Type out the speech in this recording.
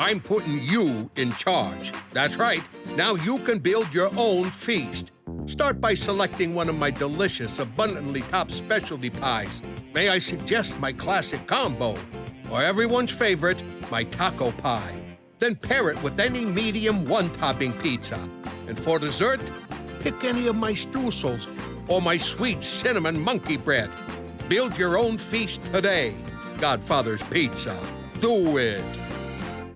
I'm putting you in charge. That's right. Now you can build your own feast. Start by selecting one of my delicious, abundantly topped specialty pies. May I suggest my classic combo? Or everyone's favorite, my taco pie. Then pair it with any medium one-topping pizza. And for dessert, pick any of my streusels or my sweet cinnamon monkey bread. Build your own feast today. Godfather's Pizza. Do it!